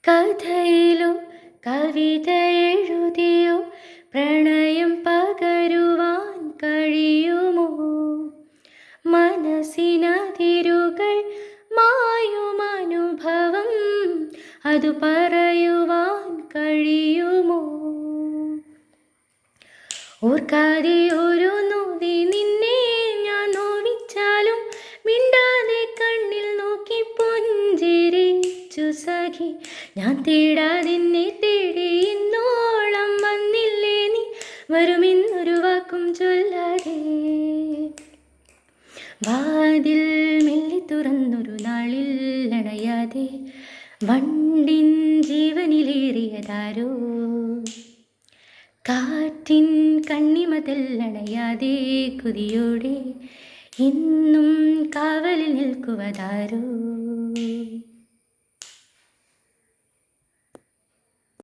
കഥയിലോ കവിത എഴുതിയോ പ്രണയം പകരുവാൻ കഴിയുമോ? മനസ്സിനതിരുകൾ മായുമനുഭവം അതു പറയുവാൻ കഴിയുമോ? ഓർക്കാതെ ഒരു നോതി നിന്നെ ഞാൻ നോവിച്ചാലും മിണ്ടാതെ കണ്ണിൽ നോക്കി പുഞ്ചിരിച്ചു സഖി. ഞാൻ തേടാതിന്നെ തേടി ഇന്നോളം വന്നില്ലേ നീ, വരുമെന്നൊരു വാക്കും ചൊല്ലാതെ. വാതിൽ മെല്ലെ തുറന്നൊരു നാളിൽ അണയാതെ വണ്ടിൻ ജീവനിലേറിയതാരോ. കാറ്റിൻ കണ്ണിമതല്ലണയാതെ കൊതിയോടെ എന്നും കാവലിൽ നിൽക്കുവതാരോ.